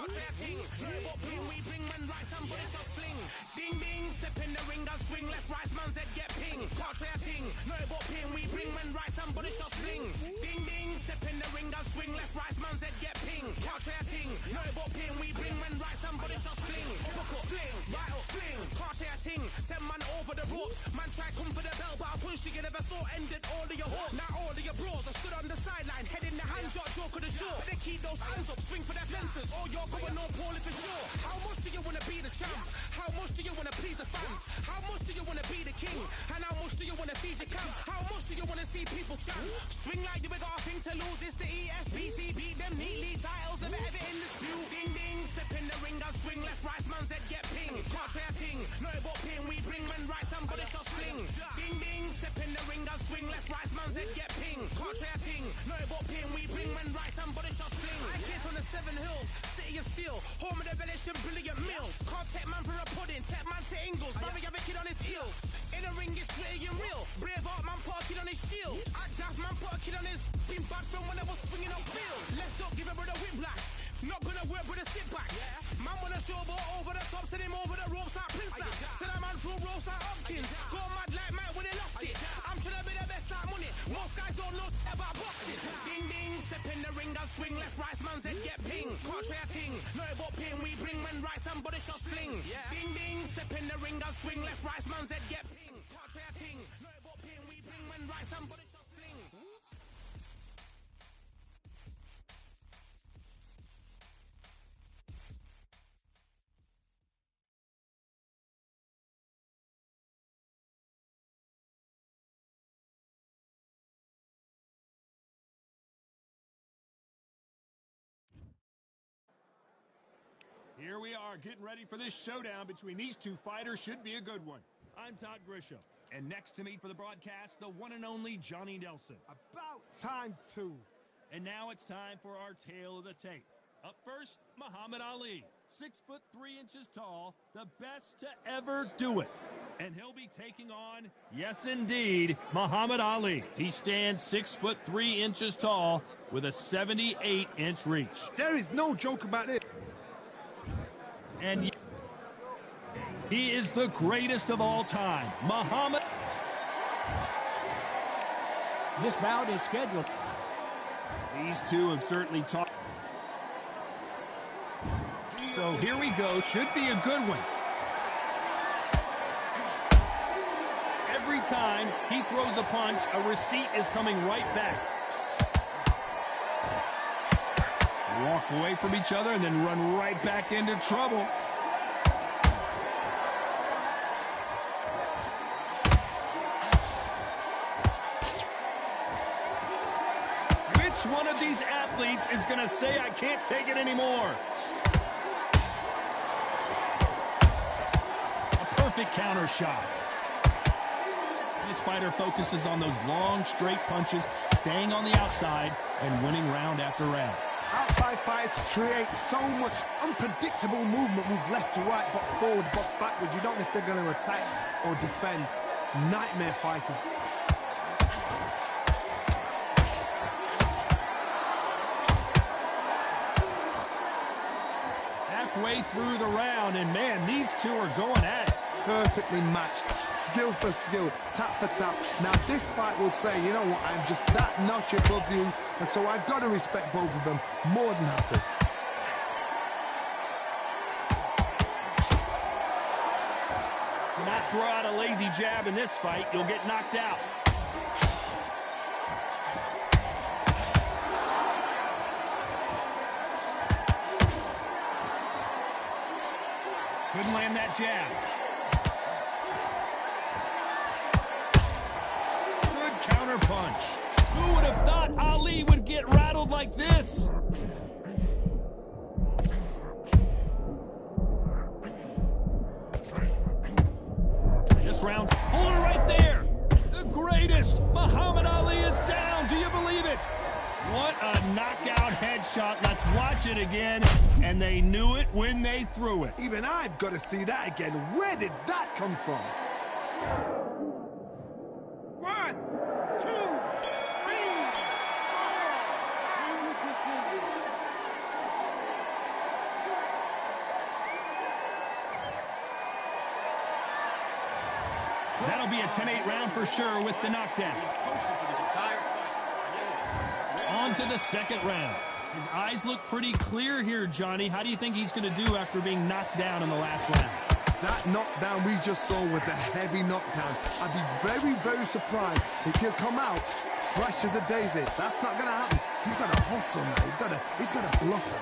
Can't try a ting. No what ping, we bring man right, somebody shot fling. Ding ding, step in the ring, I swing left, right, man's head get ping. Can't try a ting. No what ping, we bring man right, somebody shot fling. Ding ding, step in the ring, I swing left, right, man's head get ping. Can't try a ting. No what ping, we bring man right, somebody shot fling. Look up, fling, right up, fling. Can't try a ting. Send man over the ropes. Man try come for the bell, but I punch you never saw ended all of your hopes. Now all of your bros are stood on the sideline, head in the hand shot, joke of the show. But they keep those hands up, swing for their fences. Oh, you're going on poorly for sure. How much do you want to be the champ? How much do you want to please the fans? How much do you want to be the king? And how much do you want to feed your camp? How much do you want to see people chant? Swing like you got a thing to lose. It's the ESPC, beat them neatly. Titles never ever in dispute. Ding ding, step in the ring, I swing left, right, man's head get ping. Can't try a ting, no but ping. We bring man right, somebody shot fling. Ding ding, step in the ring, I swing left, right, man's head get ping. Can't try a ting, no but ping. We bring man right, somebody shot fling. I came from the 7 Hills, city of steel, home of the village and brilliant meals. Can't take man for a pudding, take man to Ingles. Barry have a kid on his heels. In the ring, it's gritty and real. Braveheart man put a kid on his shield. Act daft man put a kid on his. Been bad from when I was swinging on field. Left up, give a brother whiplash. Not gonna work with a sit back. Man wanna show ball over the top, send him over the ropes like Prince Lash. Send a man through ropes like Hopkins. Go mad like Mike when he lost it. I'm trying to be the best like money. Most guys don't know about boxing. Ding ding, step in the ring, I swing left, right, man's head get ping. Can't try a ting, no but ping. We bring man right, somebody shot sling. Ding ding, step in the ring, I swing left, right, man's head get ping. Can't try a ting, no but ping. We bring man right, somebody shot sling. Here we are, getting ready for this showdown between these two fighters. Should be a good one. I'm Todd Grisham, and next to me for the broadcast, the one and only Johnny Nelson. About time, too. And now it's time for our tale of the tape. Up first, Muhammad Ali, 6'3" tall, the best to ever do it. And he'll be taking on, yes indeed, Muhammad Ali. He stands 6'3" tall with a 78-inch reach. There is no joke about it. And he is the greatest of all time, Muhammad. This bout is scheduled. These two have certainly talked. So here we go. Should be a good one. Every time he throws a punch, a receipt is coming right back. Walk away from each other and then run right back into trouble. Which one of these athletes is going to say, I can't take it anymore? A perfect counter shot. This fighter focuses on those long, straight punches, staying on the outside and winning round after round. Outside fights create so much unpredictable movement. Move left to right, box forward, box backwards. You don't know if they're going to attack or defend. Nightmare fighters. Halfway through the round, and man, these two are going at it. Perfectly matched, skill for skill, tap for tap. Now this fight will say, you know what, I'm just that notch above you, and so I've got to respect both of them more than happy. Do not throw out a lazy jab in this fight, you'll get knocked out. Couldn't land that jab. Counter punch. Who would have thought Ali would get rattled like this? This round's pulling right there. The greatest. Muhammad Ali is down. Do you believe it? What a knockout headshot. Let's watch it again. And they knew it when they threw it. Even I've got to see that again. Where did that come from? That'll be a 10-8 round for sure with the knockdown. On to the second round. His eyes look pretty clear here, Johnny. How do you think he's going to do after being knocked down in the last round? That knockdown we just saw was a heavy knockdown. I'd be very, very surprised if he'll come out fresh as a daisy. That's not going to happen. He's got to hustle now. He's got to bluff him.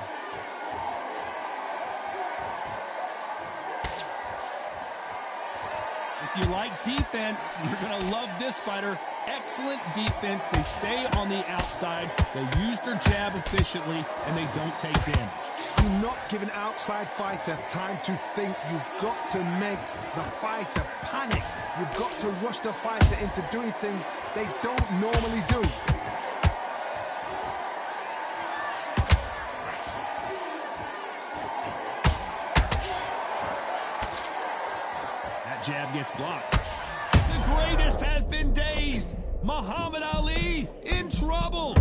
If you like defense, you're going to love this fighter. Excellent defense. They stay on the outside. They use their jab efficiently, and they don't take damage. Do not give an outside fighter time to think. You've got to make the fighter panic. You've got to rush the fighter into doing things they don't normally do. That jab gets blocked. The greatest has been dazed. Muhammad Ali in trouble.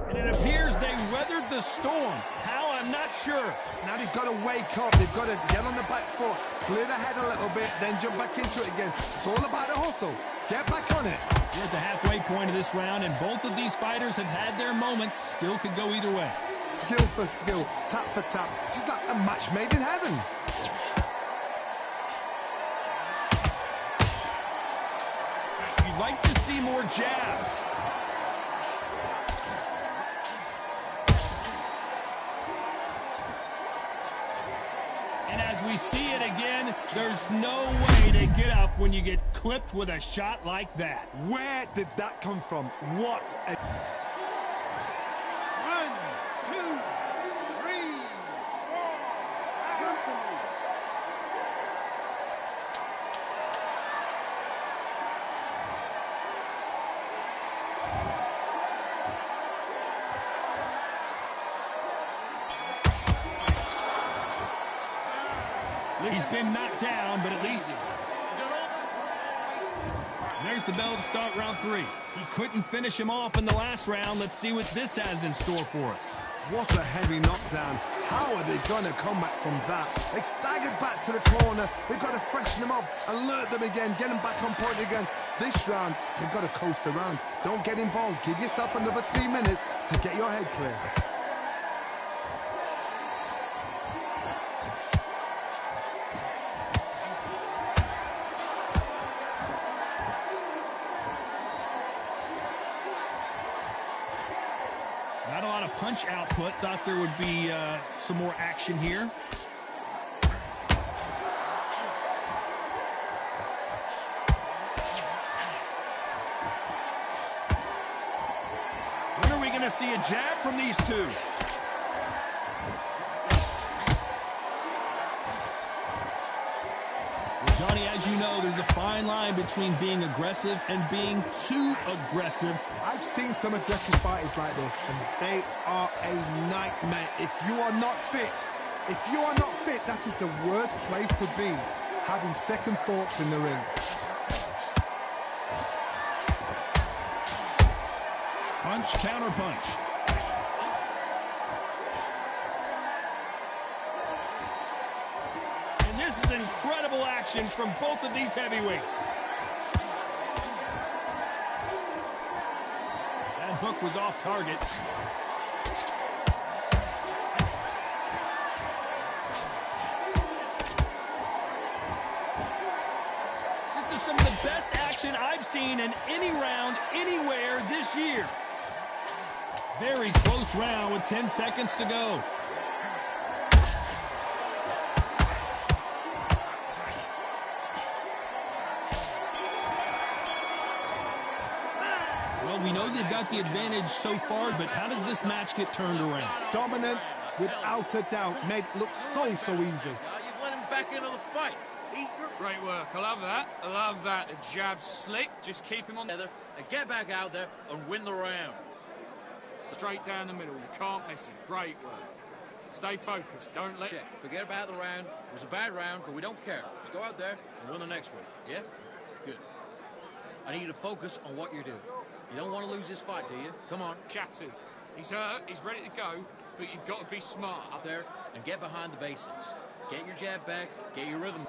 And it appears they weathered the storm. How, I'm not sure. Now they've got to wake up. They've got to get on the back foot, clear the head a little bit, then jump back into it again. It's all about the hustle. Get back on it. We're at the halfway point of this round, and both of these fighters have had their moments. Still could go either way. Skill for skill, tap for tap. Just like a match made in heaven. You'd like to see more jabs. And as we see it again, there's no way to get up when you get clipped with a shot like that. Where did that come from? What a... 1, 2, 3, 4, come to me. He's been knocked down, but at least... There's the bell to start round 3. He couldn't finish him off in the last round. Let's see what this has in store for us. What a heavy knockdown. How are they going to come back from that? They staggered back to the corner. They've got to freshen them up, alert them again, get them back on point again. This round, they've got to coast around. Don't get involved. Give yourself another 3 minutes to get your head clear. Not a lot of punch output. Thought there would be some more action here. When are we going to see a jab from these two? Well, Johnny, as you know, there's a fine line between being aggressive and being too aggressive. I've seen some aggressive fighters like this, and they are a nightmare. If you are not fit, that is the worst place to be, having second thoughts in the ring. Punch, counter punch. And this is incredible action from both of these heavyweights. That hook was off target. This is some of the best action I've seen in any round, anywhere this year. Very close round with 10 seconds to go. Well, we know they've got the advantage so far, but how does this match get turned around? Dominance, without a doubt, made it look so easy. You've let him back into the fight. Great work. I love that. I love that. The jab slick. Just keep him on Together and get back out there and win the round. straight down the middle. You can't miss him. Great work. Stay focused. Don't let... Yeah, forget about the round. It was a bad round, but we don't care. Just go out there and win the next one. Yeah? Good. I need you to focus on what you're doing. You don't want to lose this fight, do you? Come on. Chatty. He's hurt. He's ready to go. But you've got to be smart. Out there and get behind the basics. Get your jab back, get your rhythm.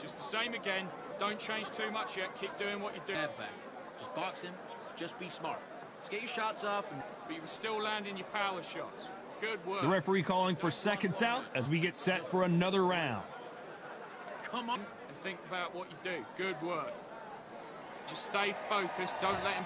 Just the same again. Don't change too much yet. Keep doing what you're doing. Jab back. Just box him. Just be smart. Just get your shots off. But you're still landing your power shots. Good work. The referee calling for seconds out as we get set for another round. Come on and think about what you do. Good work. Just stay focused. Don't let him...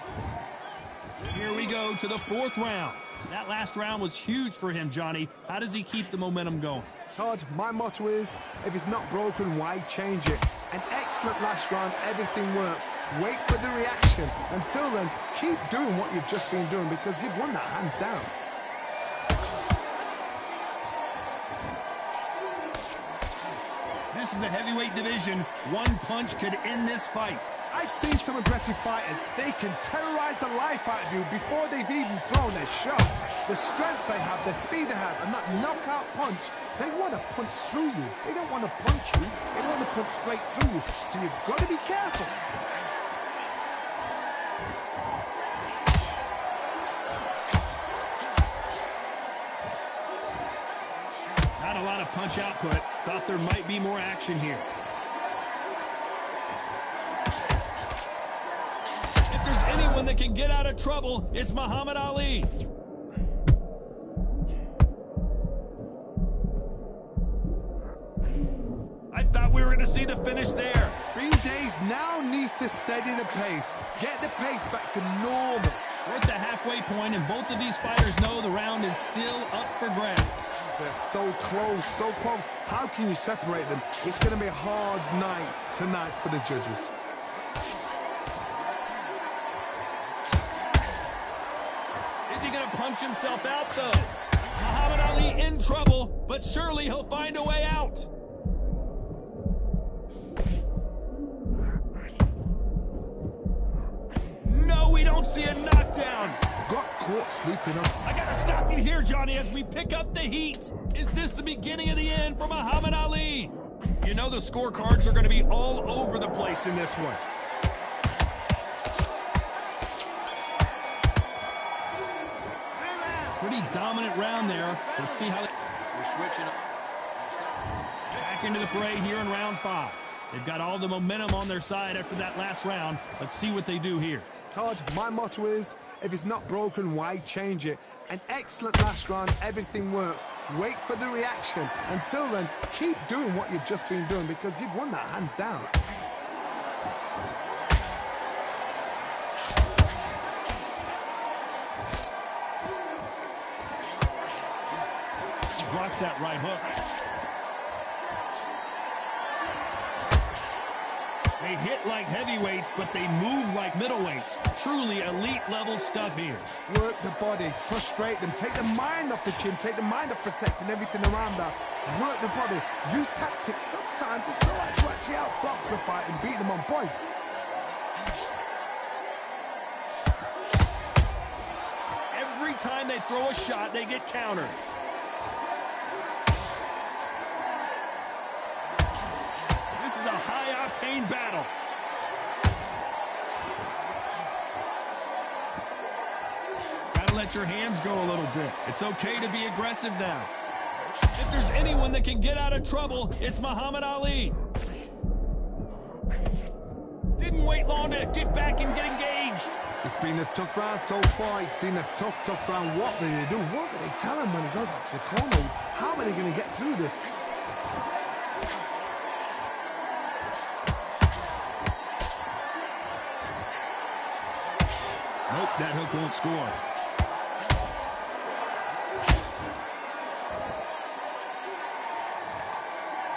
Here we go to the fourth round. That last round was huge for him, Johnny. How does he keep the momentum going? Todd, my motto is, if it's not broken, why change it? An excellent last round, everything works. Wait for the reaction. Until then, keep doing what you've just been doing because you've won that hands down. This is the heavyweight division. One punch could end this fight. I've seen some aggressive fighters. They can terrorize the life out of you before they've even thrown a shot. The strength they have, the speed they have, and that knockout punch, they want to punch through you. They don't want to punch you. They want to punch straight through you. So you've got to be careful. Not a lot of punch output. Thought there might be more action here. If there's anyone that can get out of trouble, it's Muhammad Ali. I thought we were going to see the finish there. 3 days now needs to steady the pace. Get the pace back to normal. We're at the halfway point, and both of these fighters know the round is still up for grabs. They're so close, so close. How can you separate them? It's going to be a hard night tonight for the judges. Is he going to punch himself out, though? Muhammad Ali in trouble, but surely he'll find a way out. No, we don't see a knockdown. Got caught sleeping up. I gotta stop you here, Johnny, as we pick up the heat. Is this the beginning of the end for Muhammad Ali? You know the scorecards are gonna be all over the place in this one. Pretty dominant round there. Let's see how... We're switching up. Back into the fray here in round 5. They've got all the momentum on their side after that last round. Let's see what they do here. Todd, my motto is, if it's not broken, why change it? An excellent last round, everything works. Wait for the reaction. Until then, keep doing what you've just been doing because you've won that hands down. Blocks that right hook. They hit like heavyweights, but they move like middleweights. Truly elite level stuff here. Work the body, frustrate them, take the mind off the chin, take the mind off protecting everything around that. Work the body, use tactics sometimes. It's so hard to actually outbox a fight and beat them on points. Every time they throw a shot, they get countered. This is a high-octane battle. Gotta let your hands go a little bit. It's okay to be aggressive now. If there's anyone that can get out of trouble, it's Muhammad Ali. Didn't wait long to get back and get engaged. It's been a tough round so far. It's been a tough round. What do they do? What do they tell him when he goes back to the corner? How are they going to get through this? Nope, that hook won't score.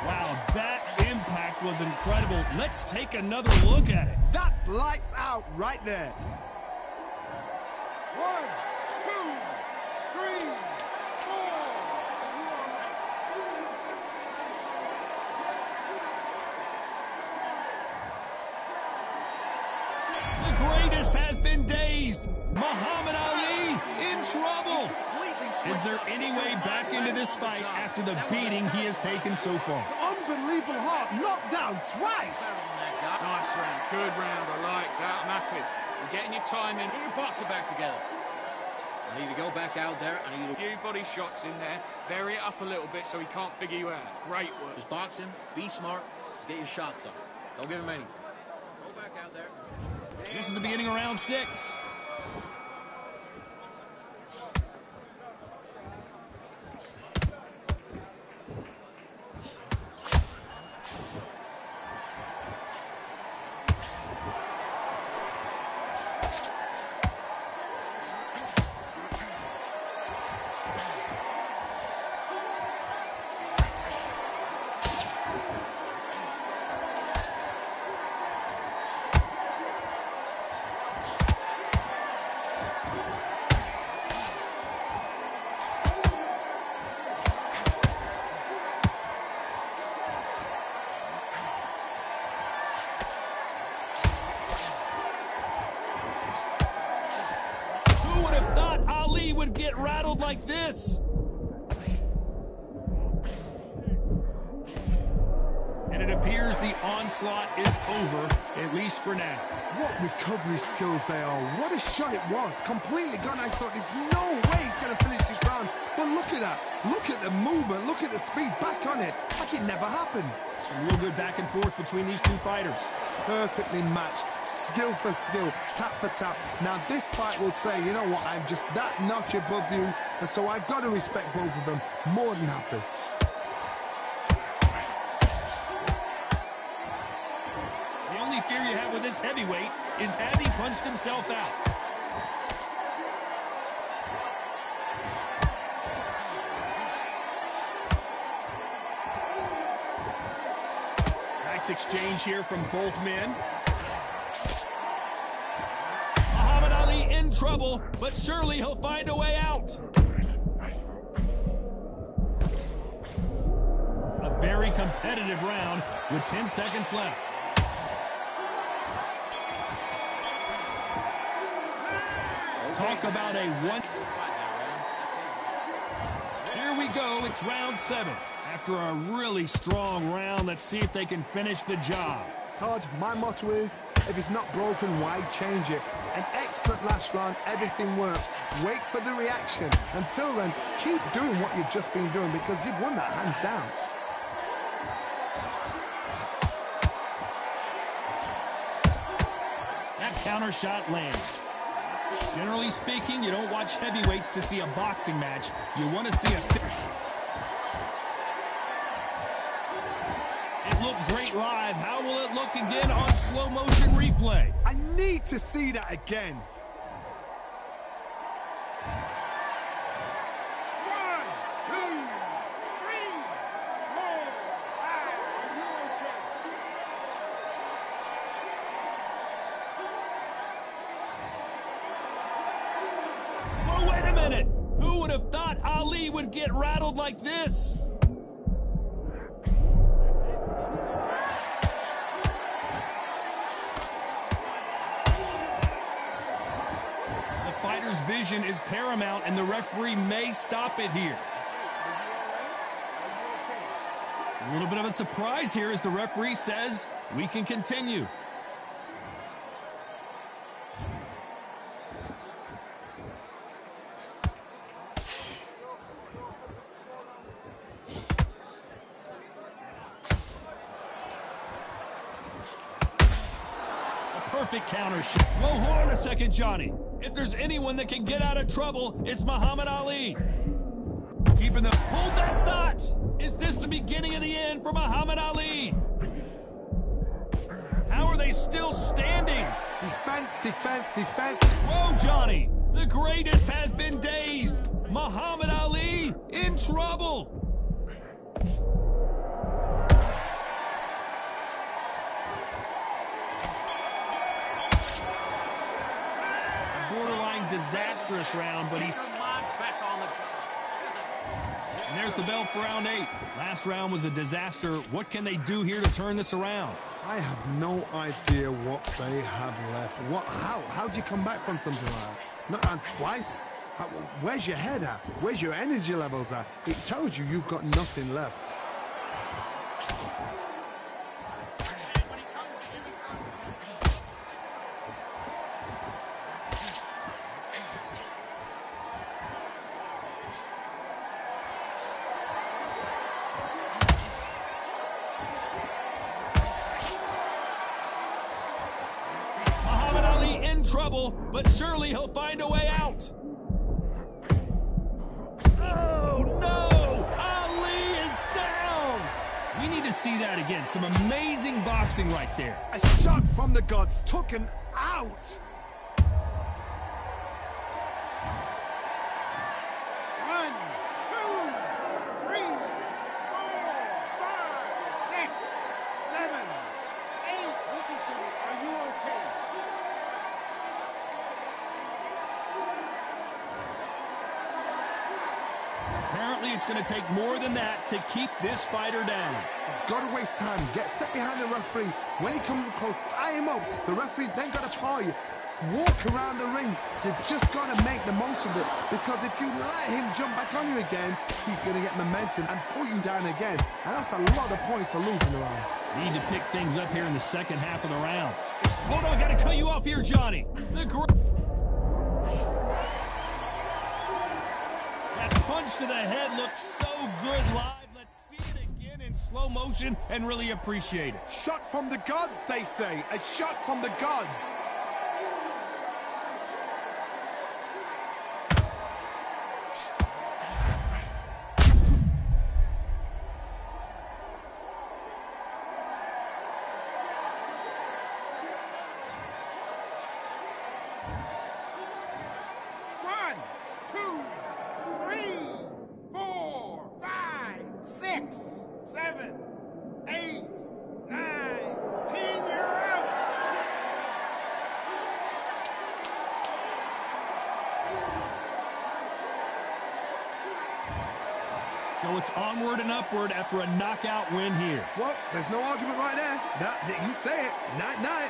Wow, that impact was incredible. Let's take another look at it. That's lights out right there. 1, 2, 3, 4. The greatest has been dazed. Muhammad Ali in trouble. Is there any way back into this fight after the beating he has taken so far? Unbelievable heart, knocked down twice. Nice round. Good round. I like that. I'm happy. You're getting your time in. Get your boxer back together. I need to go back out there. I need A few body shots in there. Vary it up a little bit so he can't figure you out. Great work. Just box him. Be smart. Get your shots up. Don't give him anything. Go back out there. This is the beginning of round 6. Would get rattled like this. And it appears the onslaught is over, at least for now. What recovery skills they are. What a shot it was. Completely gone. I thought there's no way he's going to finish this round. But look at that. Look at the movement. Look at the speed. Back on it. Like it never happened. Some real good back and forth between these two fighters. Perfectly matched. Skill for skill. Tap for tap. Now this fight will say, you know what, I'm just that notch above you. And so I've got to respect both of them. More than happy. The only fear you have with this heavyweight is has he punched himself out? Nice exchange here from both men. Muhammad Ali in trouble, but surely he'll find a way out. A very competitive round with 10 seconds left. Talk about a one. Here we go. It's round 7. After a really strong round, let's see if they can finish the job. Todd, my motto is, if it's not broken, why change it? An excellent last round, everything works. Wait for the reaction. Until then, keep doing what you've just been doing because you've won that hands down. That counter shot lands. Generally speaking, you don't watch heavyweights to see a boxing match. You want to see a finish. It looked great live. How will it look again on slow motion replay? I need to see that again. Oh, wait a minute. Who would have thought Ali would get rattled like this? Fighter's vision is paramount, and the referee may stop it here. A little bit of a surprise here as the referee says we can continue. Perfect counter shot. Well, hold on a second, Johnny. If there's anyone that can get out of trouble, it's Muhammad Ali. Keeping the... Hold that thought! Is this the beginning of the end for Muhammad Ali? How are they still standing? Defense, defense, defense. Whoa, Johnny! The greatest has been dazed. Muhammad Ali in trouble. Disastrous round, but he's... And there's the bell for round 8. Last round was a disaster. What can they do here to turn this around? I have no idea what they have left. How do you come back from something like that? Not round twice? Where's your head at? Where's your energy levels at? It tells you you've got nothing left. Muhammad Ali in trouble, but surely he'll find a way out. Oh, no! Ali is down! We need to see that again. Some amazing boxing right there. A shot from the gods took him out. Apparently, it's going to take more than that to keep this fighter down. He's got to waste time. Step behind the referee. When he comes close, tie him up. The referee's then got to paw you. Walk around the ring. You've just got to make the most of it. Because if you let him jump back on you again, he's going to get momentum and pull you down again. And that's a lot of points to lose in the round. Need to pick things up here in the second half of the round. Hold on, got to cut you off here, Johnny. That punch to the head looked so good live. Let's see it again in slow motion and really appreciate it. Shot from the gods, they say. A shot from the gods. So it's onward and upward after a knockout win here. Well, there's no argument right there. You say it. Night-night.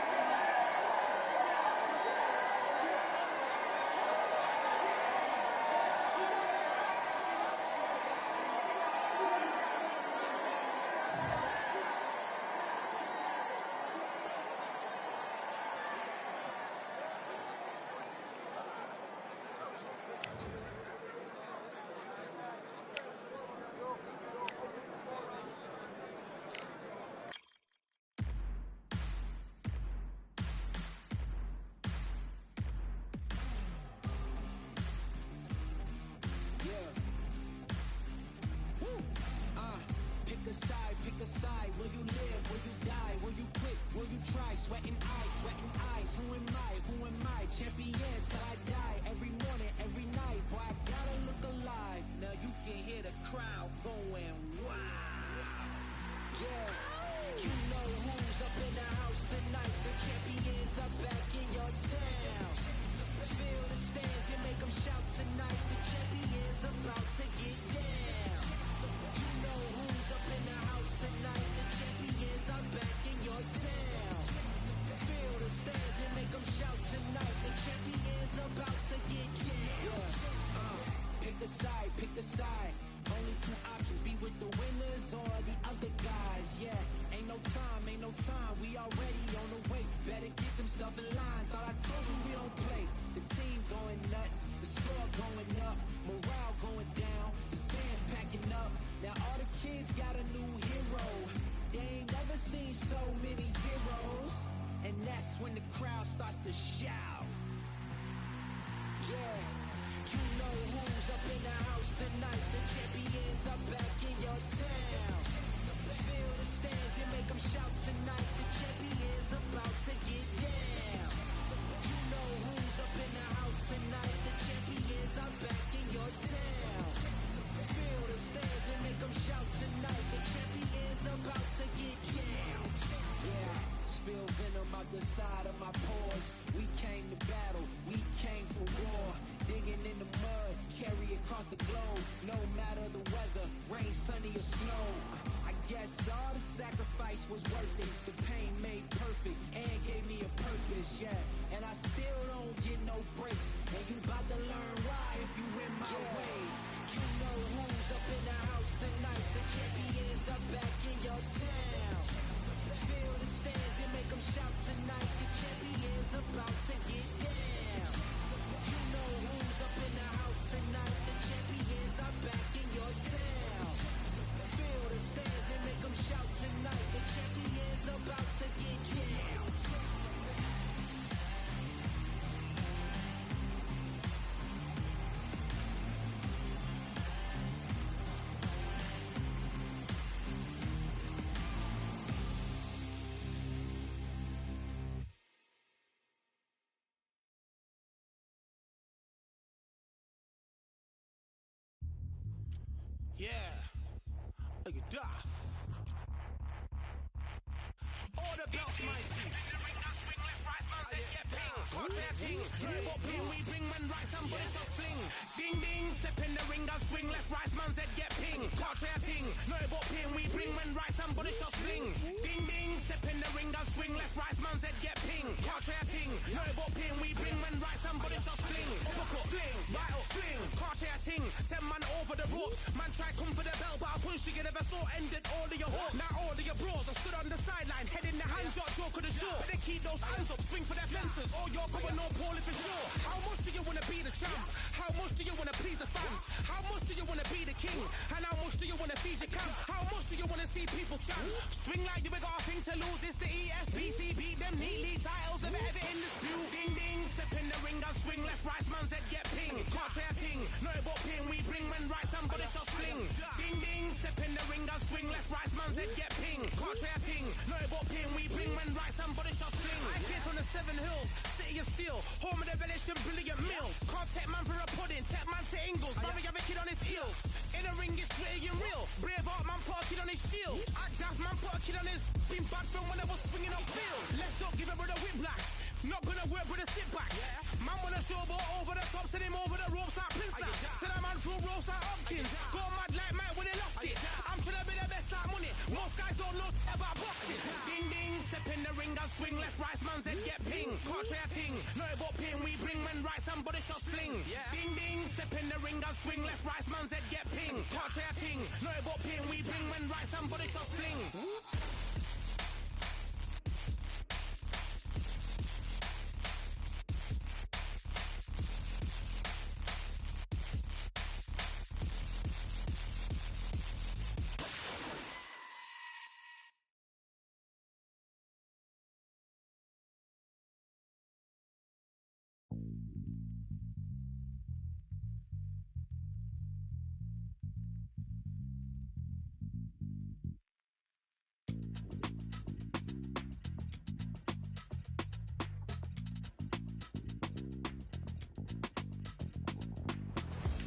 Pick a side. Will you live? Will you die? Will you quit? Will you try? Sweating eyes. Who am I? Champion till I die. Every morning, every night. Boy, I gotta look alive. Now you can hear the crowd going wow. Yeah, you know who's up in the house tonight. The champions are back in your town. Feel the stands and make them shout tonight. The champions about to get down. You know who's up in the house tonight. The champions are back in your town. Feel the stands and make them shout tonight. The champions about to get down. Pick a side. Only two options, be with the winners or the other guys. Yeah, ain't no time. We already on the way. Better get themselves in line. Thought I told you we don't play. The team going nuts, the score going up, morale going down, the fans packing up. Now all the kids got a new hero. They ain't never seen so many zeros. And that's when the crowd starts to shout. Yeah, you know who's up in the house tonight. The champions are back in your town. Feel the stands and make them shout tonight. The champions about to get down. You know who's up in the house tonight. The champions are back in your town. Feel the stands and make them shout tonight. The champions about to get down. Yeah, spill venom out the side of my pores. We came to battle, we came for war. Digging in the mud, carry across the globe. No matter the weather, rain, sunny or snow. I guess all the sacrifice was worth it. The pain made perfect and gave me a purpose, yeah. And I still don't get no breaks. And you about to learn why if you in my way. You know who's up in the house tonight. The champions are back in your town. Feel the stands and make them shout tonight. The champions about to get down. You know who's up in the house tonight. The champions are back in your town. Feel the stands and make them shout tonight. The champions about to get down. All the belts, mighty. Swing left, right, man's head get ping. Contrary ting, no ping. We bring when right, somebody shot fling. Ding ding, step in the ring and swing left, right, man's head get ping. Contrary ting, no ping. We bring when right, somebody shot fling. Ding ding, step in the ring and swing left, right, man's head get ping. Contrary ting, no ping. We bring when right, somebody shot fling. Uppercut, fling, right up, fling. Contrary ting, send man over the ropes. Man try come for the belt, but I punch you never saw ended all of your hopes. Now all of your bros are stood on the sideline, head in the hands, your joke of the show. They keep those hands up, swing for their fences. All you're going no Paul if it's sure. How much do you wanna be the champ? How much do you wanna please the fans? How much do you wanna be the king? And how much do you wanna feed your camp? How much do you wanna see people chant? Swing like you ain't got a thing to lose. It's the ESPC, beat them neatly. Titles never ever in dispute. Ding ding, step in the ring and swing left, right, man's head get ping. Can't try a ting, no but ping. We bring when right, somebody shot fling. Ding ding, step in the ring and swing left, right, man's head get ping. Can't try a ting, no but ping. We bring when right, somebody shot fling. I came from the 7 Hills, city of steel, home of the Venetian brilliant meals. Can't take man for a pudding, take man to Ingles. Brother, you have a kid on his heels. In the ring, it's gritty and real. Braveheart man put a kid on his shield. Act daft man put a kid on his. Been bad from when I was swinging on field. Left up, give it with a whiplash. Not gonna work with a sit back. Man wanna showboat over the top, send him over the ropes like Prince Lass. Send a man through ropes like Hopkins. Go mad like Mike when he lost it. I'm trying to be the best like money. Most guys don't know about boxing. Ding ding, step in the ring and swing left, right, man's head get ping. Can't try a ting, no but ping. We bring when right, somebody shots fling. Ding ding, step in the ring and swing left, right, man's head get ping. Can't try a ting, no but ping. We bring when right, somebody shots fling.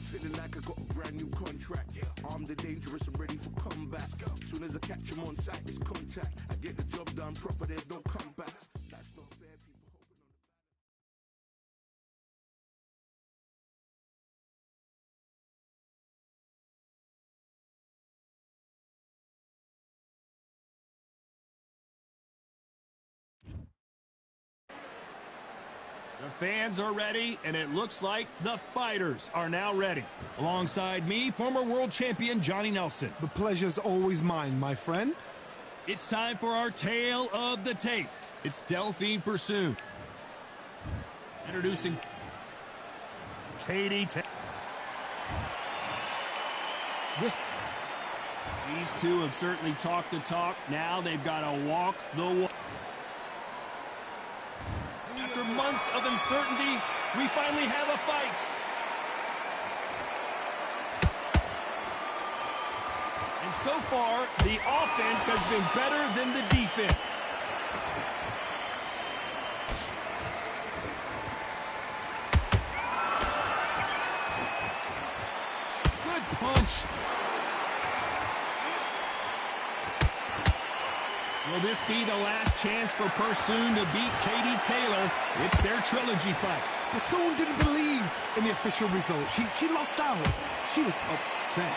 Feeling like I got a brand new contract. Armed and dangerous and ready for combat. Soon as I catch him on sight, it's contact. I get the job done proper, there's no comeback. That's not fair, people hoping on The fans are ready, and it looks like the fighters are now ready. Alongside me, former world champion Johnny Nelson. The pleasure's always mine, my friend. It's time for our tale of the tape. It's Delphine Persoon. Introducing Katie Taylor. These two have certainly talked the talk. Now they've got to walk the walk. After months of uncertainty, we finally have a fight. And so far, the offense has been better than the defense. Good punch. Will this be the last chance for Persoon to beat Katie Taylor? It's their trilogy fight. Persoon didn't believe in the official result. She lost out. She was upset.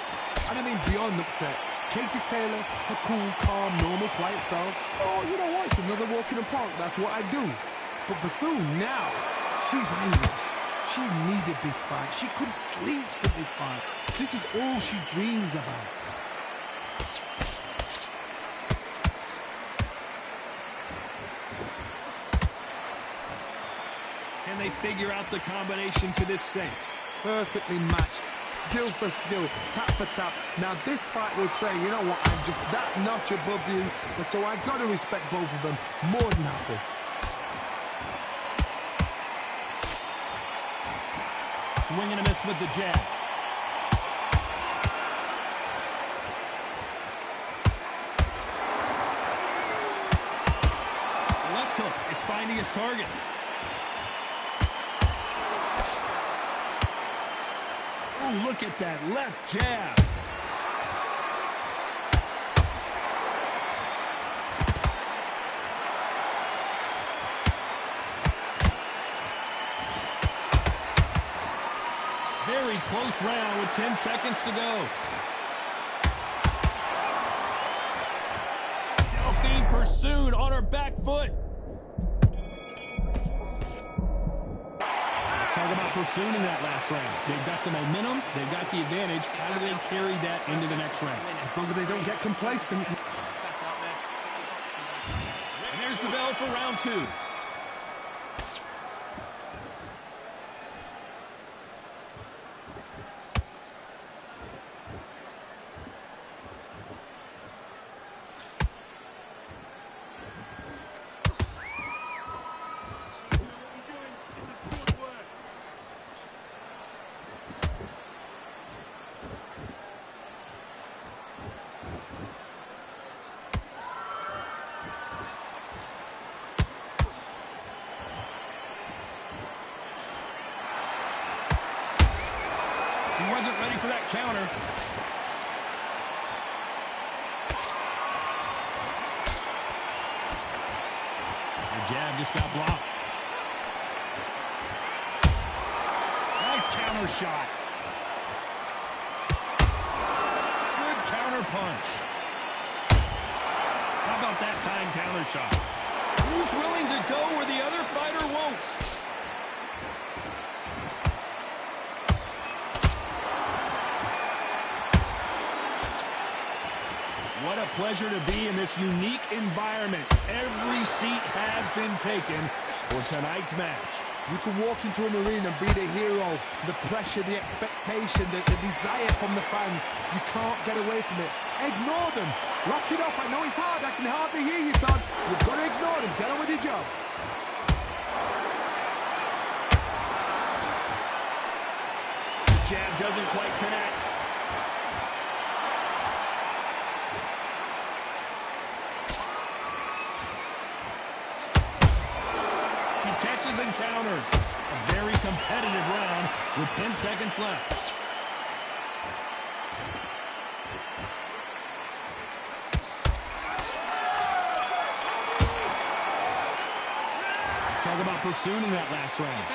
And I mean beyond upset. Katie Taylor, her cool, calm, normal, quiet self. Oh, you know what? It's another walk in the park. That's what I do. But Persoon now, she's angry. She needed this fight. She couldn't sleep since this fight. This is all she dreams about. Can they figure out the combination to this safe? Perfectly matched, skill for skill, tap for tap. Now this fight will say, you know what, I'm just that notch above you, and so I got to respect both of them more than happy. Swing and a miss with the jab. Left hook, it's finding its target. Look at that left jab. very close round with 10 seconds to go. Delphine pursued on her back foot. Talk about pursuing in that last round. They've got the momentum. They've got the advantage. How do they carry that into the next round? As long as they don't get complacent. And there's the bell for round 2. He wasn't ready for that counter. The jab just got blocked. Nice counter shot. Good counter punch. How about that time counter shot? Who's willing to go where the other fighter won't? What a pleasure to be in this unique environment. Every seat has been taken for tonight's match. You can walk into an arena and be the hero. The pressure, the expectation, the desire from the fans. You can't get away from it. Ignore them. Lock it up. I know it's hard. I can hardly hear you, son. You've got to ignore them. Get on with your job. The jab doesn't quite connect. And counters. A very competitive round with 10 seconds left. Talk about pursuing that last round.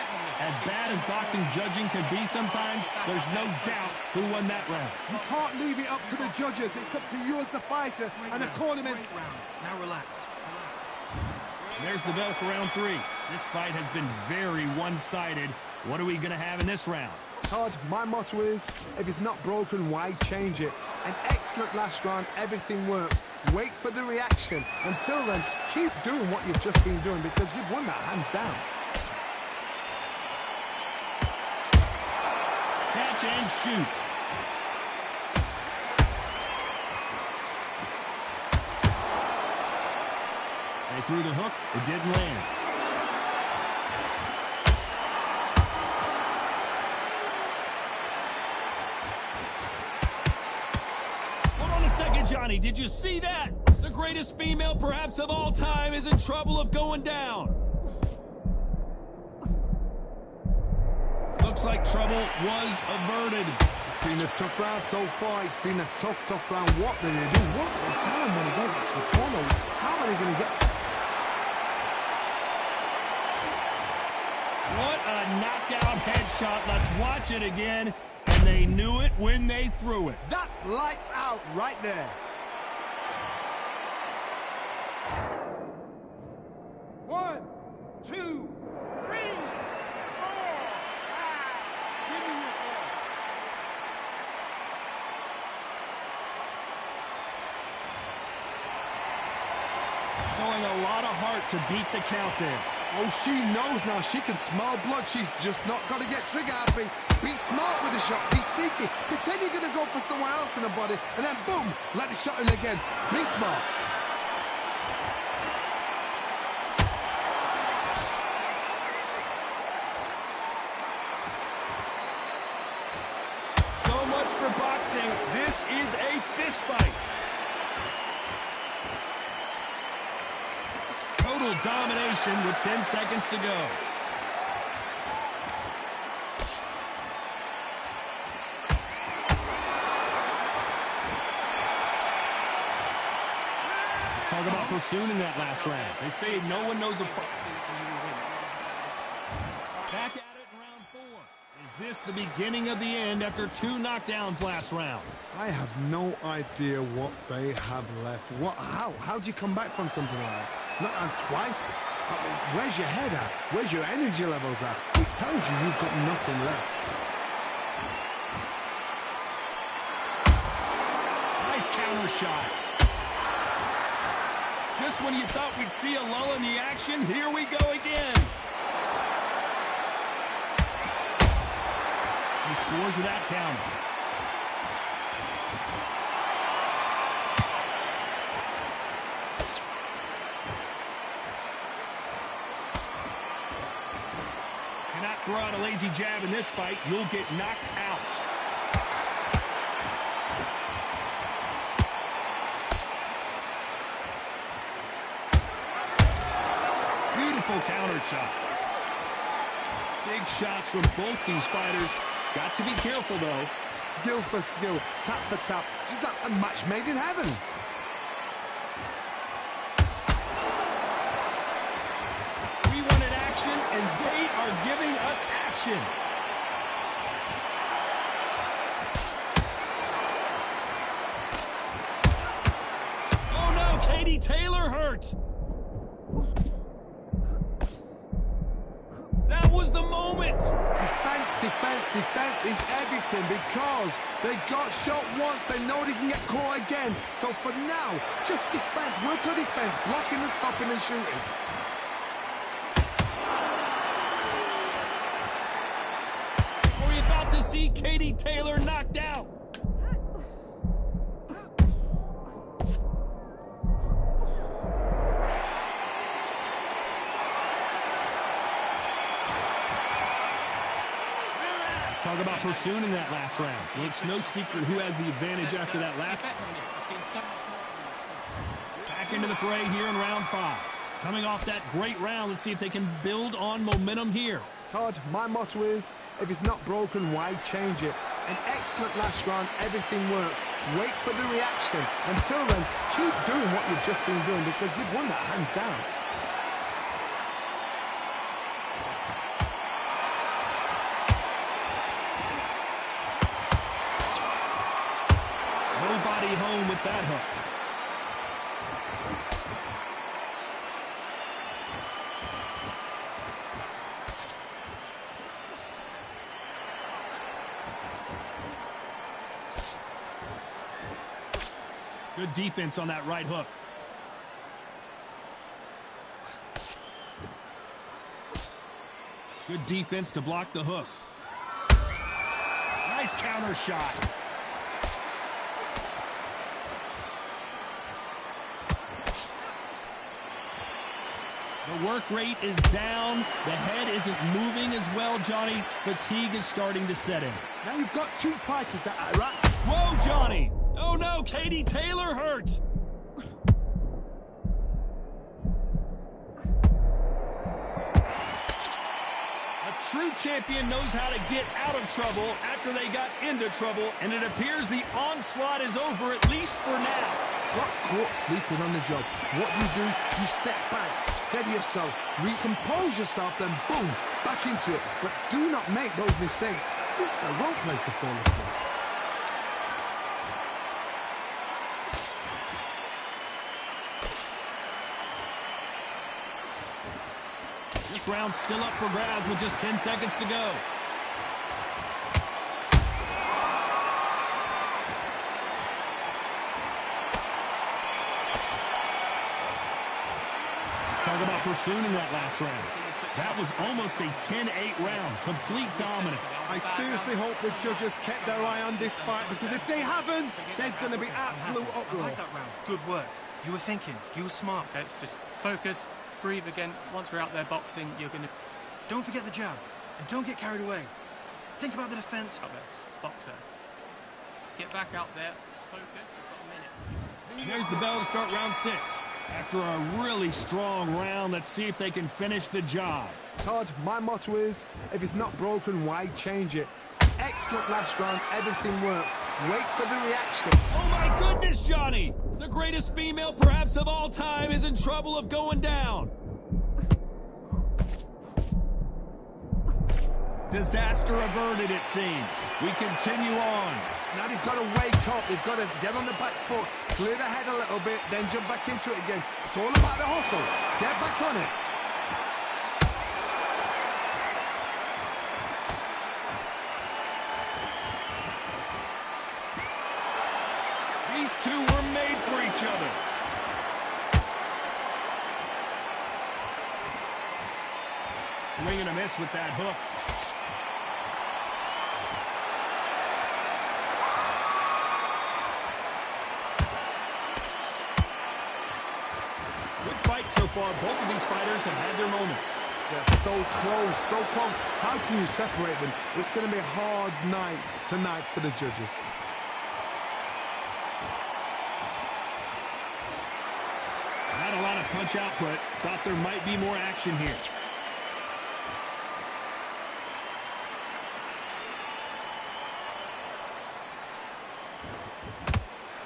As bad as boxing judging can be sometimes, there's no doubt who won that round. You can't leave it up to the judges. It's up to you as the fighter and the cornerman. Now relax. There's the bell for round 3. This fight has been very one-sided. What are we going to have in this round? Todd, my motto is, if it's not broken, why change it? An excellent last round, everything worked. Wait for the reaction. Until then, keep doing what you've just been doing because you've won that hands down. Catch and shoot. They threw the hook. It didn't land. Hold on a second, Johnny. Did you see that? The greatest female perhaps of all time is in trouble of going down. Looks like trouble was averted. It's been a tough round so far. It's been a tough round. What did they do? What? Tell them when he goes back to the corner. How are they going to get... What a knockout headshot. Let's watch it again. And they knew it when they threw it. That's lights out right there. One, two, three, four, five. Give me your ball. Showing a lot of heart to beat the count there. Oh, she knows now. She can smell blood. She's just not got to get trigger happy. Be smart with the shot. Be sneaky. Pretend you're going to go for somewhere else in the body. And then, boom, let the shot in again. Be smart. So much for boxing. This is a fist fight. Total domination with 10 seconds to go. Let's talk about pursuing that last round. They say no one knows a fight. Back at it in round 4. Is this the beginning of the end after 2 knockdowns last round? I have no idea what they have left. How do you come back from something like that? Not on twice? I mean, where's your head at? Where's your energy levels at? It tells you you've got nothing left. Nice counter shot. Just when you thought we'd see a lull in the action, here we go again. She scores with that counter. Cannot throw out a lazy jab in this fight. You'll get knocked out. Beautiful counter shot. Big shots from both these fighters. Got to be careful, though. Skill for skill, tap for tap. Just like a match made in heaven. We wanted action, and they are giving us action. Oh, no, Katie Taylor hurt. That was the moment. Defense is everything because they got shot once. They know they can get caught again. So for now, just defense. Work on defense. Blocking and stopping and shooting. Are we about to see Katie Taylor knocked out? Talk about pursuing that last round. Well, it's no secret who has the advantage after that lap. Back into the fray here in round 5. Coming off that great round, let's see if they can build on momentum here. Todd, my motto is, if it's not broken, why change it? An excellent last round, everything works. Wait for the reaction. Until then, keep doing what you've just been doing because you've won that hands down. Nobody home with that hook. Good defense on that right hook. Good defense to block the hook. Nice counter shot. The work rate is down. The head isn't moving as well, Johnny. Fatigue is starting to set in. Now you've got 2 fighters that are right. Whoa, Johnny! Oh no, Katie Taylor hurt! A true champion knows how to get out of trouble after they got into trouble, and it appears the onslaught is over, at least for now. Got caught sleeping on the job. What do? You step back, steady yourself, recompose yourself, then boom, back into it. But do not make those mistakes. This is the wrong place to fall asleep. This round's still up for grabs with just 10 seconds to go. Talk about pursuing that last round. That was almost a 10-8 round. Complete dominance. I seriously hope the judges kept their eye on this fight, because if they haven't, there's going to be absolute uproar. I like that round. Good work. You were thinking. You were smart. Okay, let's just focus, breathe again. Once we're out there boxing, you're going to... Don't forget the jab. And don't get carried away. Think about the defense. Out there. Boxer. Get back out there. Focus. We've got a minute. There's the bell to start round 6. After a really strong round, let's see if they can finish the job. Todd, my motto is, if it's not broken, why change it? Excellent last round, everything works. Wait for the reaction. Oh my goodness, Johnny! The greatest female perhaps of all time is in trouble of going down. Disaster averted, it seems. We continue on. Now they've got to wake up. They've got to get on the back foot, clear the head a little bit, then jump back into it again. It's all about the hustle. Get back on it. These two were made for each other. Swing and a miss with that hook. Good fight so far. Both of these fighters have had their moments. They're so close, so close. How can you separate them? It's going to be a hard night tonight for the judges. Not a lot of punch output. Thought there might be more action here.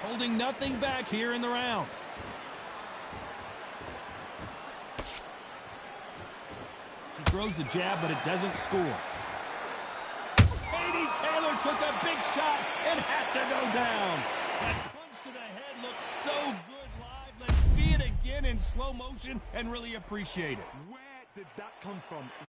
Holding nothing back here in the round. She throws the jab, but it doesn't score. Katie Taylor took a big shot and has to go down. That punch to the head looks so good live. Let's see it again in slow motion and really appreciate it. Where did that come from?